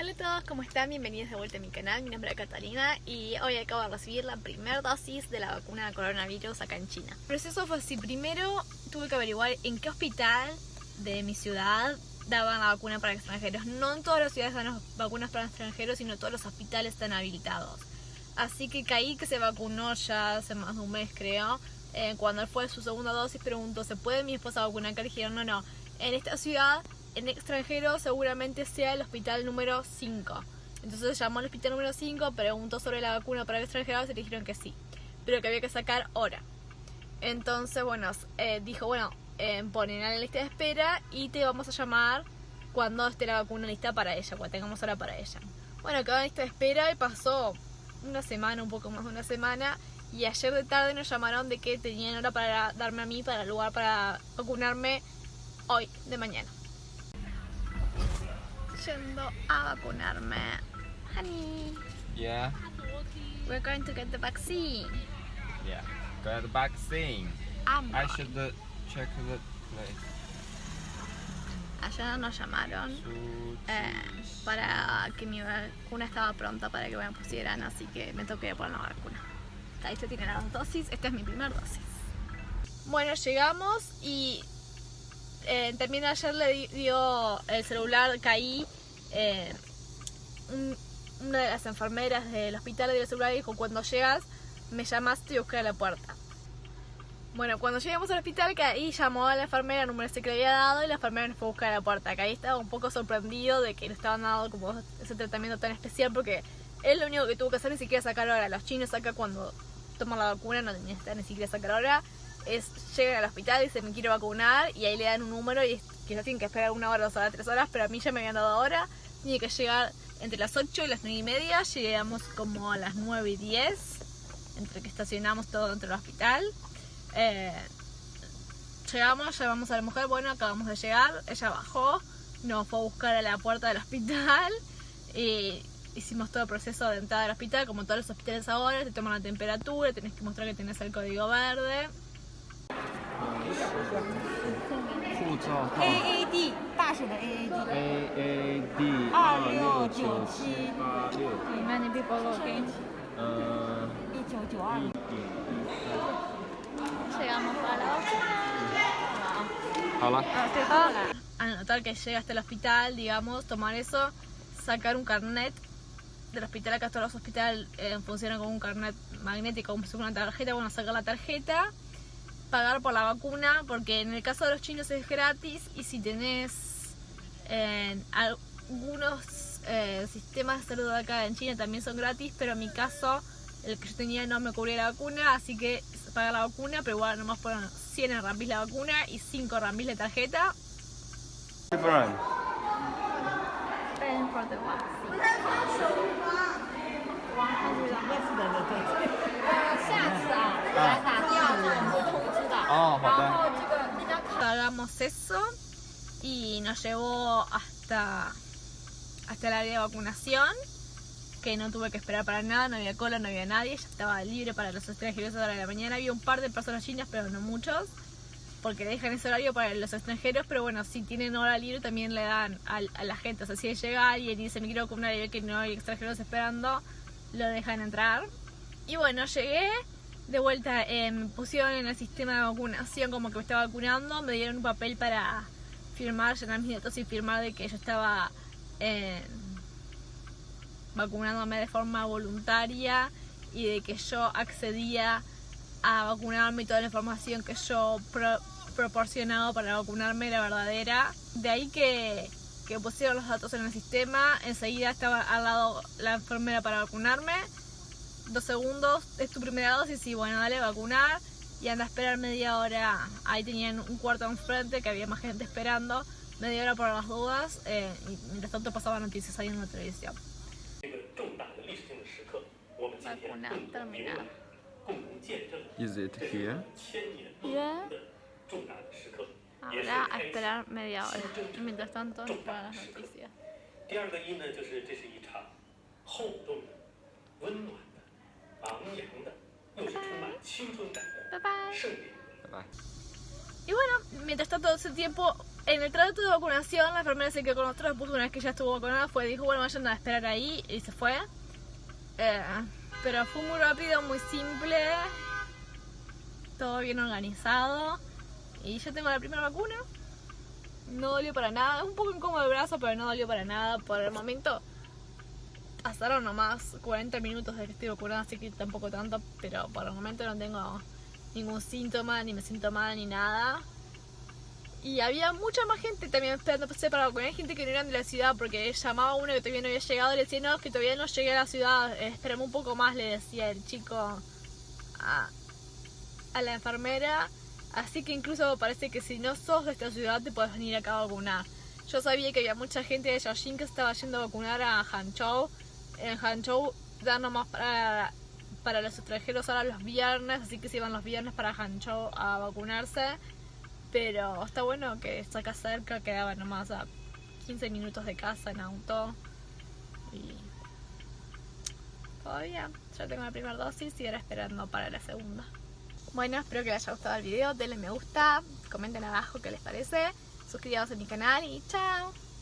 Hola a todos, ¿cómo están? Bienvenidos de vuelta a mi canal, mi nombre es Catalina y hoy acabo de recibir la primera dosis de la vacuna de coronavirus acá en China. El proceso fue así: primero tuve que averiguar en qué hospital de mi ciudad daban la vacuna para extranjeros. No en todas las ciudades dan las vacunas para extranjeros, sino todos los hospitales están habilitados. Así que caí que se vacunó ya hace más de un mes, creo. Cuando fue su segunda dosis preguntó, ¿se puede mi esposa vacunar? Que dijeron, no, en esta ciudad, en extranjero seguramente sea el hospital número 5. Entonces llamó al hospital número 5, preguntó sobre la vacuna para extranjeros y le dijeron que sí, pero que había que sacar hora. Entonces, dijo, ponen a la lista de espera y te vamos a llamar cuando esté la vacuna lista para ella, cuando tengamos hora para ella. Bueno, quedó en lista de espera y pasó una semana, un poco más de una semana, y ayer de tarde nos llamaron de que tenían hora para darme a mí para el lugar para vacunarme hoy de mañana. Yendo a vacunarme. Honey. Yeah. We're going to get the vaccine. Yeah. Got the vaccine. I should check the place. Ayer nos llamaron para que mi vacuna estaba pronta para que me pusieran, así que me toqué poner la vacuna. Ahí se tiene las 2 dosis, esta es mi primera dosis. Bueno, llegamos y también ayer le dio el celular, caí. Una de las enfermeras del hospital le dio el celular y dijo, cuando llegas me llamaste y busqué a la puerta. Bueno, cuando llegamos al hospital, Caí llamó a la enfermera el número que le había dado y la enfermera nos fue a buscar a la puerta. Caí estaba un poco sorprendido de que le estaban dando como ese tratamiento tan especial, porque él lo único que tuvo que hacer ni siquiera sacar hora. Los chinos acá cuando toman la vacuna no necesitan ni siquiera sacar hora. Llegan al hospital y dicen me quiero vacunar y ahí le dan un número y quizás tienen que esperar 1 hora, 2 horas, 3 horas, pero a mí ya me habían dado hora. Tiene que llegar entre las 8 y las 9 y media, llegamos como a las 9 y 10, entre que estacionamos todo dentro del hospital. Llamamos a la mujer, acabamos de llegar, ella bajó, nos fue a buscar a la puerta del hospital y hicimos todo el proceso de entrada al hospital, como todos los hospitales ahora, te toman la temperatura, tenés que mostrar que tenés el código verde. AAD 大写的 AAD 269786 Many people looking. 1992 Llegamos a la vacuna. Hola. Al notar que llega hasta el hospital, digamos, tomar eso, sacar un carnet del hospital. Acá todos los hospitales funcionan con un carnet magnético, como si fuera una tarjeta. Sacar la tarjeta, pagar por la vacuna, porque en el caso de los chinos es gratis, y si tenés algunos sistemas de salud acá en China también son gratis, pero en mi caso el que yo tenía no me cubría la vacuna, así que pagar la vacuna, pero igual nomás fueron 100 RMB la vacuna y 5 RMB la tarjeta. Different. Paying for the vaccine. 下次来打第2针会通知的。好的。然后这个那张卡 Pagamos eso y nos llevó hasta el área de vacunación, que no tuve que esperar para nada, no había cola, no había nadie, ya estaba libre para los extranjeros a la hora de la mañana. Había un par de personas chinas, pero no muchos, porque dejan ese horario para los extranjeros, pero si tienen hora libre también le dan a la gente. O sea, si llega alguien y dice me quiero vacunar y ve que no hay extranjeros esperando, lo dejan entrar. Y llegué de vuelta, me pusieron en el sistema de vacunación como que me estaba vacunando, me dieron un papel para firmar, llenar mis datos y firmar de que yo estaba vacunándome de forma voluntaria y de que yo accedía a vacunarme y toda la información que yo proporcionaba para vacunarme era verdadera. De ahí que pusieron los datos en el sistema, enseguida estaba al lado la enfermera para vacunarme. 2 segundos, es tu primera dosis y dale, vacunar y anda a esperar media hora. Ahí tenían un cuarto enfrente que había más gente esperando, media hora por las dudas, y mientras tanto pasaban noticias ahí en la televisión. Vacuna terminada. Is it here? Yeah. Ahora a esperar media hora. Mientras tanto nos ponen las noticias. 第2个一呢，就是这是一场厚重的、温暖的、昂扬的，又是充满青春感的盛典。 Y mientras tanto, todo ese tiempo En el trato de vacunación, la enfermera se quedó con nosotros, puso una vez que ya estuvo vacunada, dijo, bueno, vayan a esperar ahí, y se fue. Pero fue muy rápido, muy simple, todo bien organizado. Y ya tengo la primera vacuna. No dolió para nada, es un poco incómodo el brazo, pero no dolió para nada. Por el momento pasaron nomás 40 minutos de que estoy vacunada, así que tampoco tanto. Pero por el momento no tengo ningún síntoma, ni me siento mal, ni nada. Y había mucha más gente también esperándose para vacunar. Hay gente que no eran de la ciudad, porque llamaba a uno que todavía no había llegado y le decía, no, que todavía no llegué a la ciudad, esperame un poco más, le decía el chico a la enfermera. Así que incluso parece que si no sos de esta ciudad te puedes venir acá a vacunar. Yo sabía que había mucha gente de Jiaxing que estaba yendo a vacunar a Hangzhou. En Hangzhou dan nomás para los extranjeros ahora los viernes, así que se iban los viernes para Hangzhou a vacunarse. Pero está bueno que está acá cerca, quedaba nomás a 15 minutos de casa en auto. Y todavía ya tengo la primera dosis y ahora esperando para la segunda. Bueno, espero que les haya gustado el video, denle me gusta, comenten abajo qué les parece, suscríbanse a mi canal y chao.